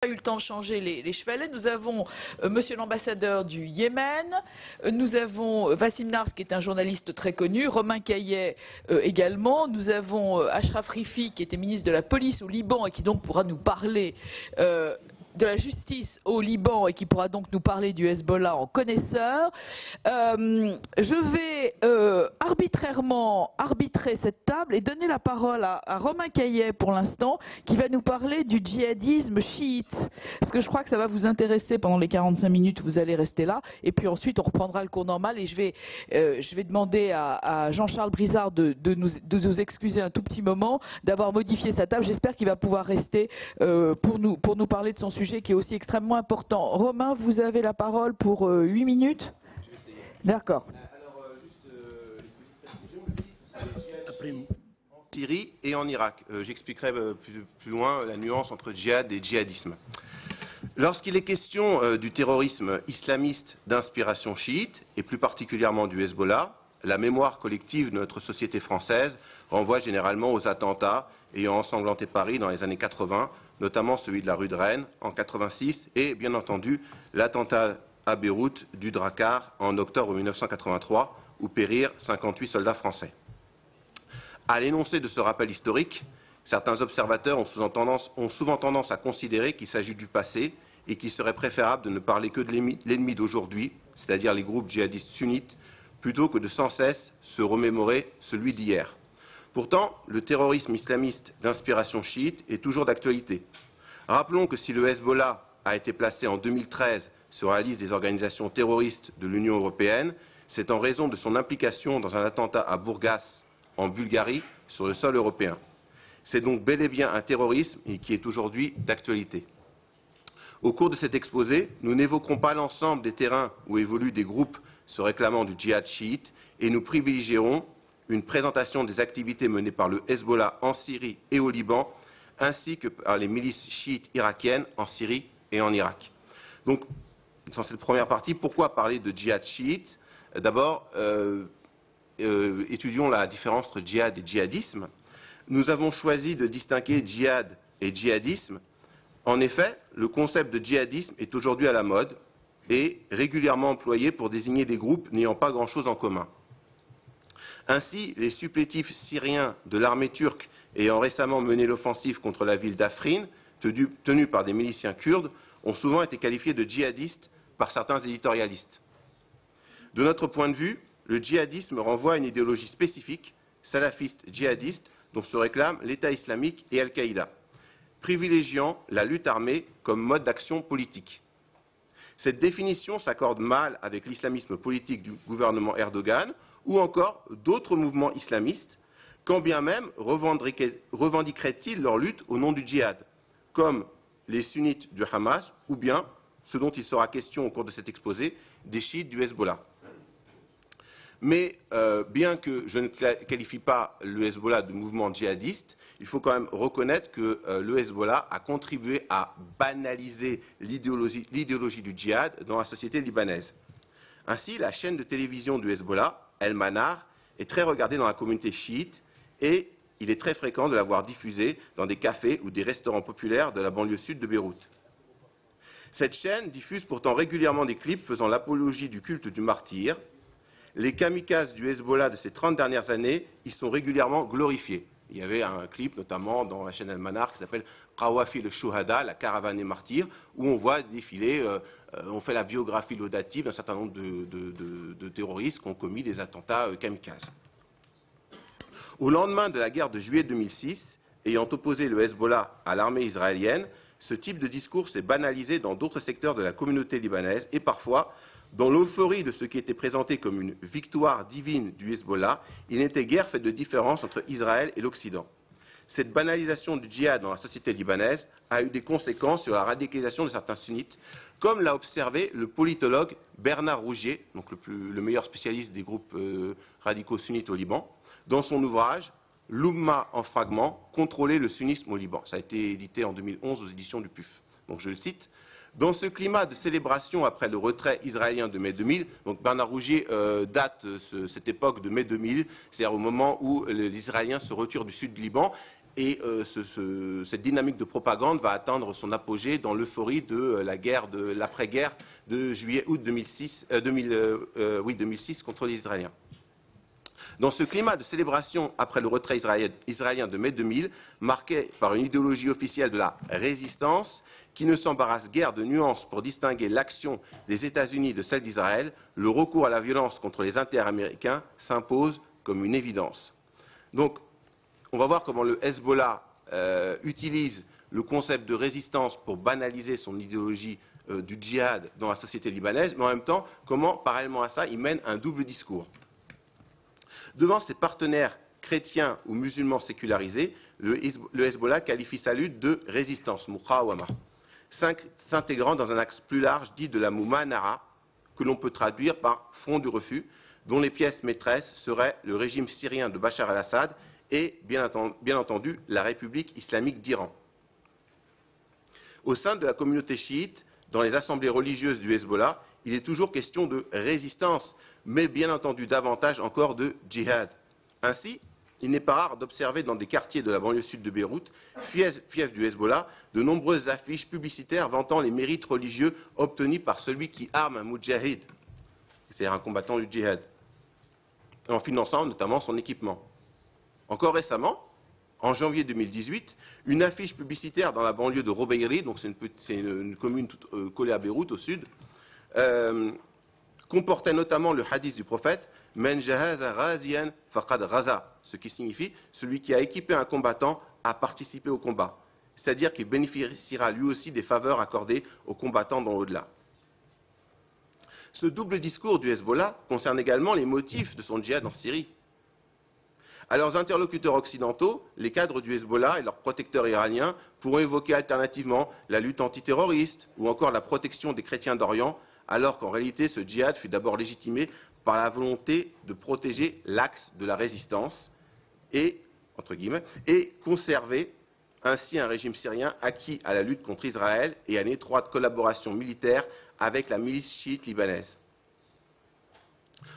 Pas eu le temps de changer les chevalets. Nous avons monsieur l'ambassadeur du Yémen, nous avons Wassim Nars qui est un journaliste très connu, Romain Caillet également, nous avons Achraf Rifi qui était ministre de la police au Liban et qui donc pourra nous parler de la justice au Liban et qui pourra donc nous parler du Hezbollah en connaisseur. Je vais arbitrairement arbitrer cette table et donner la parole à Romain Caillet pour l'instant, qui va nous parler du djihadisme chiite. Parce que je crois que ça va vous intéresser pendant les 45 minutes, vous allez rester là. Et puis ensuite, on reprendra le cours normal et je vais demander à Jean-Charles Brizard de nous excuser un tout petit moment, d'avoir modifié sa table. J'espère qu'il va pouvoir rester pour nous parler de son sujet qui est aussi extrêmement important. Romain, vous avez la parole pour 8 minutes. D'accord. En Syrie et en Irak. J'expliquerai plus loin la nuance entre djihad et djihadisme. Lorsqu'il est question du terrorisme islamiste d'inspiration chiite, et plus particulièrement du Hezbollah, la mémoire collective de notre société française renvoie généralement aux attentats ayant ensanglanté Paris dans les années 80, notamment celui de la rue de Rennes en 86 et bien entendu l'attentat à Beyrouth du Drakkar en octobre 1983 où périrent 58 soldats français. À l'énoncé de ce rappel historique, certains observateurs ont souvent tendance à considérer qu'il s'agit du passé et qu'il serait préférable de ne parler que de l'ennemi d'aujourd'hui, c'est-à-dire les groupes djihadistes sunnites, plutôt que de sans cesse se remémorer celui d'hier. Pourtant, le terrorisme islamiste d'inspiration chiite est toujours d'actualité. Rappelons que si le Hezbollah a été placé en 2013 sur la liste des organisations terroristes de l'Union européenne, c'est en raison de son implication dans un attentat à Burgas, en Bulgarie, sur le sol européen. C'est donc bel et bien un terrorisme qui est aujourd'hui d'actualité. Au cours de cet exposé, nous n'évoquerons pas l'ensemble des terrains où évoluent des groupes se réclamant du djihad chiite et nous privilégierons une présentation des activités menées par le Hezbollah en Syrie et au Liban, ainsi que par les milices chiites irakiennes en Syrie et en Irak. Donc, dans cette première partie, pourquoi parler de djihad chiite? D'abord, étudions la différence entre djihad et djihadisme. Nous avons choisi de distinguer djihad et djihadisme. En effet, le concept de djihadisme est aujourd'hui à la mode et régulièrement employé pour désigner des groupes n'ayant pas grand-chose en commun. Ainsi, les supplétifs syriens de l'armée turque ayant récemment mené l'offensive contre la ville d'Afrin, tenue par des miliciens kurdes, ont souvent été qualifiés de djihadistes par certains éditorialistes. De notre point de vue, le djihadisme renvoie à une idéologie spécifique, salafiste djihadiste, dont se réclament l'État islamique et Al-Qaïda, privilégiant la lutte armée comme mode d'action politique. Cette définition s'accorde mal avec l'islamisme politique du gouvernement Erdogan ou encore d'autres mouvements islamistes, quand bien même revendiqueraient-ils leur lutte au nom du djihad, comme les sunnites du Hamas ou bien, ce dont il sera question au cours de cet exposé, des chiites du Hezbollah. Mais bien que je ne qualifie pas le Hezbollah de mouvement djihadiste, il faut quand même reconnaître que le Hezbollah a contribué à banaliser l'idéologie du djihad dans la société libanaise. Ainsi, la chaîne de télévision du Hezbollah, El Manar, est très regardée dans la communauté chiite et il est très fréquent de la voir diffusée dans des cafés ou des restaurants populaires de la banlieue sud de Beyrouth. Cette chaîne diffuse pourtant régulièrement des clips faisant l'apologie du culte du martyr. Les kamikazes du Hezbollah de ces 30 dernières années y sont régulièrement glorifiés. Il y avait un clip notamment dans la chaîne El Manar qui s'appelle Qawafi le Shuhada, la caravane des martyrs, où on voit défiler, on fait la biographie laudative d'un certain nombre de terroristes qui ont commis des attentats kamikazes. Au lendemain de la guerre de juillet 2006, ayant opposé le Hezbollah à l'armée israélienne, ce type de discours s'est banalisé dans d'autres secteurs de la communauté libanaise et parfois, dans l'euphorie de ce qui était présenté comme une victoire divine du Hezbollah, il n'était guère fait de différence entre Israël et l'Occident. Cette banalisation du djihad dans la société libanaise a eu des conséquences sur la radicalisation de certains sunnites, comme l'a observé le politologue Bernard Rougier, donc le meilleur spécialiste des groupes radicaux sunnites au Liban, dans son ouvrage « L'Oumma en fragments, contrôler le sunnisme au Liban ». Ça a été édité en 2011 aux éditions du PUF. Donc je le cite. Dans ce climat de célébration après le retrait israélien de mai 2000, donc Bernard Rougier date cette époque de mai 2000, c'est-à-dire au moment où les Israéliens se retirent du sud du Liban, Et cette dynamique de propagande va atteindre son apogée dans l'euphorie de l'après-guerre de juillet-août 2006 contre les Israéliens. Dans ce climat de célébration après le retrait israélien de mai 2000, marqué par une idéologie officielle de la résistance qui ne s'embarrasse guère de nuances pour distinguer l'action des États-Unis de celle d'Israël, le recours à la violence contre les interaméricains s'impose comme une évidence. Donc, on va voir comment le Hezbollah utilise le concept de résistance pour banaliser son idéologie du djihad dans la société libanaise, mais en même temps, comment, parallèlement à ça, il mène un double discours. Devant ses partenaires chrétiens ou musulmans sécularisés, le Hezbollah qualifie sa lutte de résistance, muqawama, s'intégrant dans un axe plus large dit de la mumanara, que l'on peut traduire par front du refus, dont les pièces maîtresses seraient le régime syrien de Bachar al-Assad et, bien entendu, la République islamique d'Iran. Au sein de la communauté chiite, dans les assemblées religieuses du Hezbollah, il est toujours question de résistance, mais bien entendu davantage encore de djihad. Ainsi, il n'est pas rare d'observer dans des quartiers de la banlieue sud de Beyrouth, fief du Hezbollah, de nombreuses affiches publicitaires vantant les mérites religieux obtenus par celui qui arme un moudjahid, c'est-à-dire un combattant du djihad, en finançant notamment son équipement. Encore récemment, en janvier 2018, une affiche publicitaire dans la banlieue de Robeiri, donc c'est une commune collée à Beyrouth au sud, comportait notamment le hadith du prophète « Men jahaza ghaziyan faqad ghaza », ce qui signifie « celui qui a équipé un combattant a participé au combat », c'est-à-dire qu'il bénéficiera lui aussi des faveurs accordées aux combattants dans l'au-delà. Ce double discours du Hezbollah concerne également les motifs de son djihad en Syrie. À leurs interlocuteurs occidentaux, les cadres du Hezbollah et leurs protecteurs iraniens pourront évoquer alternativement la lutte antiterroriste ou encore la protection des chrétiens d'Orient, alors qu'en réalité ce djihad fut d'abord légitimé par la volonté de protéger l'axe de la résistance et, entre guillemets, et conserver ainsi un régime syrien acquis à la lutte contre Israël et à une étroite collaboration militaire avec la milice chiite libanaise.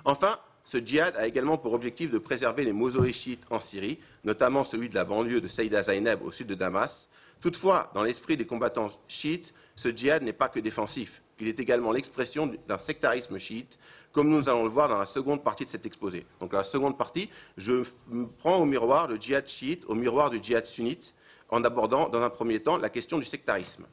Enfin, ce djihad a également pour objectif de préserver les mausolées chiites en Syrie, notamment celui de la banlieue de Saïda Zainab au sud de Damas. Toutefois, dans l'esprit des combattants chiites, ce djihad n'est pas que défensif. Il est également l'expression d'un sectarisme chiite, comme nous allons le voir dans la seconde partie de cet exposé. Donc, dans la seconde partie, je prends au miroir le djihad chiite, au miroir du djihad sunnite, en abordant dans un premier temps la question du sectarisme.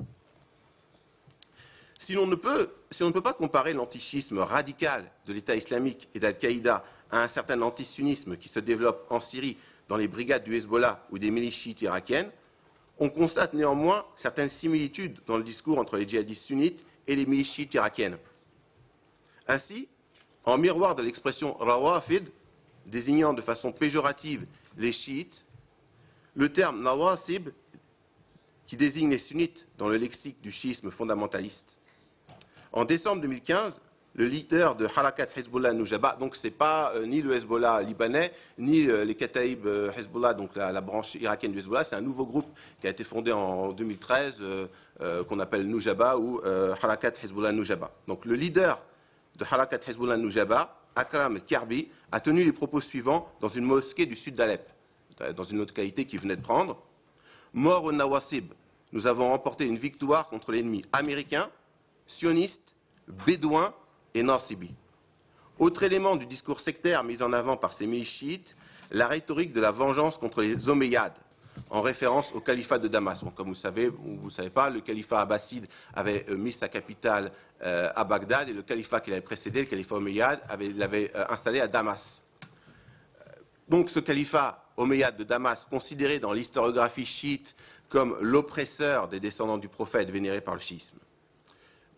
Si l'on ne peut pas comparer l'antichisme radical de l'État islamique et d'Al-Qaïda à un certain antisunnisme qui se développe en Syrie dans les brigades du Hezbollah ou des milices chiites irakiennes, on constate néanmoins certaines similitudes dans le discours entre les djihadistes sunnites et les milices chiites irakiennes. Ainsi, en miroir de l'expression rawafid, désignant de façon péjorative les chiites, le terme nawasib, qui désigne les sunnites dans le lexique du chiisme fondamentaliste. En décembre 2015, le leader de Harakat Hezbollah Nujaba, donc ce n'est pas ni le Hezbollah libanais, ni les Kataïb Hezbollah, donc la branche irakienne du Hezbollah, c'est un nouveau groupe qui a été fondé en 2013, qu'on appelle Nujaba ou Harakat Hezbollah Nujaba. Donc le leader de Harakat Hezbollah Nujaba, Akram Karbi, a tenu les propos suivants dans une mosquée du sud d'Alep, dans une localité qu'il venait de prendre. Mort au Nawasib, nous avons remporté une victoire contre l'ennemi américain, sioniste, bédouin et nasibi. Autre élément du discours sectaire mis en avant par ces milices chiites, la rhétorique de la vengeance contre les Omeyyades, en référence au califat de Damas. Bon, comme vous savez, ou vous ne savez pas, le califat abbasside avait mis sa capitale à Bagdad et le califat qui l'avait précédé, le califat Omeyyade, l'avait installé à Damas. Donc ce califat Omeyyade de Damas, considéré dans l'historiographie chiite comme l'oppresseur des descendants du prophète vénéré par le chiisme.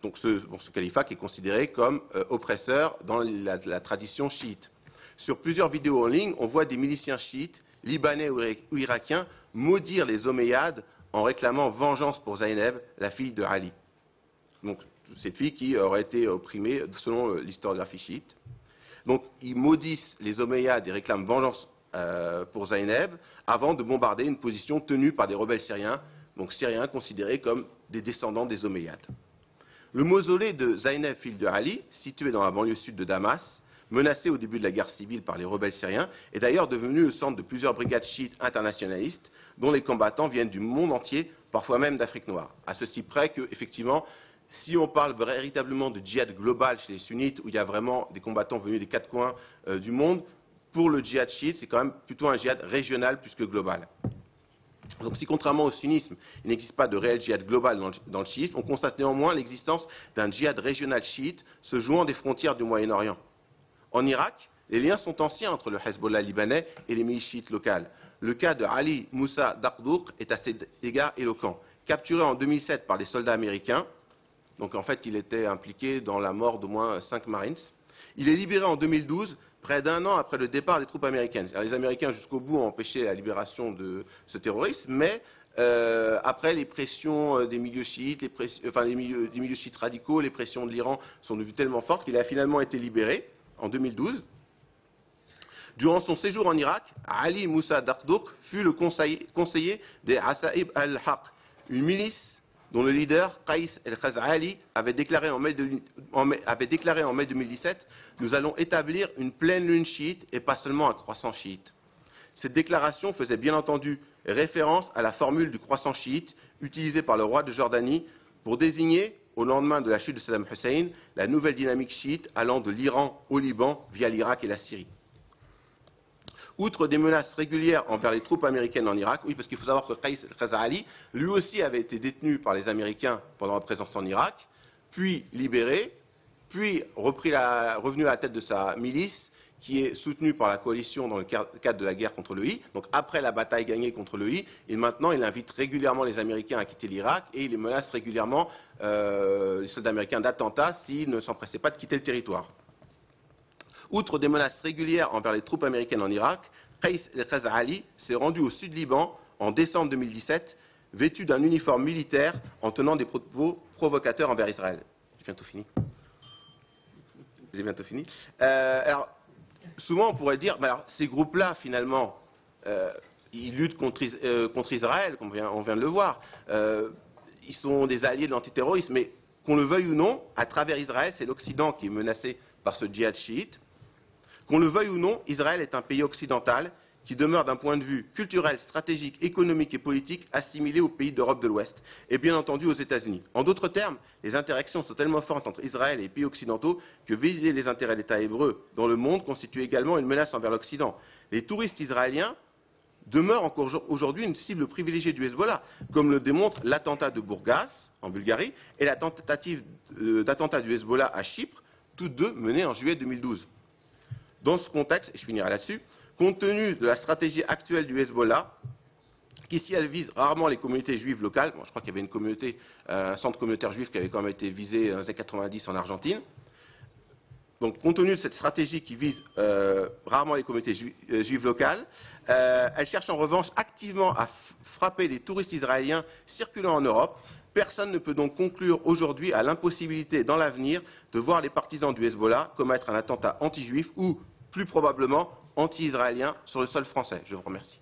Donc ce califat qui est considéré comme oppresseur dans la tradition chiite. Sur plusieurs vidéos en ligne, on voit des miliciens chiites, libanais ou irakiens, maudire les Omeyyades en réclamant vengeance pour Zainab, la fille de Ali. Donc cette fille qui aurait été opprimée selon l'historiographie chiite. Donc ils maudissent les Omeyyades et réclament vengeance pour Zainab avant de bombarder une position tenue par des rebelles syriens, donc syriens considérés comme des descendants des Omeyyades. Le mausolée de Zainab, fille de Ali, situé dans la banlieue sud de Damas, menacé au début de la guerre civile par les rebelles syriens, est d'ailleurs devenu le centre de plusieurs brigades chiites internationalistes, dont les combattants viennent du monde entier, parfois même d'Afrique noire. À ceci près que, effectivement, si on parle véritablement de djihad global chez les sunnites, où il y a vraiment des combattants venus des quatre coins du monde, pour le djihad chiite, c'est quand même plutôt un djihad régional plus que global. Donc si contrairement au sunnisme, il n'existe pas de réel djihad global dans le chiisme, on constate néanmoins l'existence d'un djihad régional chiite se jouant des frontières du Moyen-Orient. En Irak, les liens sont anciens entre le Hezbollah libanais et les milices chiites locales. Le cas de Ali Moussa Daqdouk est à cet égard éloquent. Capturé en 2007 par des soldats américains, donc en fait il était impliqué dans la mort d'au moins 5 Marines, il est libéré en 2012, près d'un an après le départ des troupes américaines. Alors, les Américains jusqu'au bout ont empêché la libération de ce terroriste, mais après les pressions des milieux chiites, des milieux chiites radicaux, les pressions de l'Iran sont devenues tellement fortes qu'il a finalement été libéré en 2012. Durant son séjour en Irak, Ali Moussa Daqdouk fut le conseiller des Asaib al-Haq, une milice dont le leader, Qais el-Khaz'ali, avait déclaré en mai 2017 « Nous allons établir une pleine lune chiite et pas seulement un croissant chiite ». Cette déclaration faisait bien entendu référence à la formule du croissant chiite utilisée par le roi de Jordanie pour désigner, au lendemain de la chute de Saddam Hussein, la nouvelle dynamique chiite allant de l'Iran au Liban via l'Irak et la Syrie. Outre des menaces régulières envers les troupes américaines en Irak, oui, parce qu'il faut savoir que Qais el-Khaz'ali, lui aussi avait été détenu par les Américains pendant la présence en Irak, puis libéré, puis revenu à la tête de sa milice, qui est soutenue par la coalition dans le cadre de la guerre contre le I. Donc après la bataille gagnée contre le I, et maintenant il invite régulièrement les Américains à quitter l'Irak et il menace régulièrement les soldats américains d'attentats s'ils ne s'empressaient pas de quitter le territoire. Outre des menaces régulières envers les troupes américaines en Irak, Qais el-Khaz'ali s'est rendu au sud Liban en décembre 2017, vêtu d'un uniforme militaire en tenant des propos provocateurs envers Israël. J'ai bientôt fini. Alors, souvent on pourrait dire, alors, ces groupes-là, finalement, ils luttent contre Israël, comme on vient de le voir. Ils sont des alliés de l'antiterrorisme, mais qu'on le veuille ou non, à travers Israël, c'est l'Occident qui est menacé par ce djihad chiite. Qu'on le veuille ou non, Israël est un pays occidental qui demeure d'un point de vue culturel, stratégique, économique et politique assimilé aux pays d'Europe de l'Ouest et bien entendu aux États-Unis. En d'autres termes, les interactions sont tellement fortes entre Israël et les pays occidentaux que viser les intérêts de l'État hébreu dans le monde constitue également une menace envers l'Occident. Les touristes israéliens demeurent encore aujourd'hui une cible privilégiée du Hezbollah, comme le démontre l'attentat de Bourgas, en Bulgarie, et la tentative d'attentat du Hezbollah à Chypre, toutes deux menées en juillet 2012. Dans ce contexte, et je finirai là-dessus, compte tenu de la stratégie actuelle du Hezbollah, qui si elle vise rarement les communautés juives locales, bon, je crois qu'il y avait une communauté, un centre communautaire juif qui avait quand même été visé dans les années 90 en Argentine. Donc, compte tenu de cette stratégie qui vise rarement les communautés juives locales, elle cherche en revanche activement à frapper les touristes israéliens circulant en Europe. Personne ne peut donc conclure aujourd'hui à l'impossibilité dans l'avenir de voir les partisans du Hezbollah commettre un attentat anti-juif ou, plus probablement, anti-israélien sur le sol français. Je vous remercie.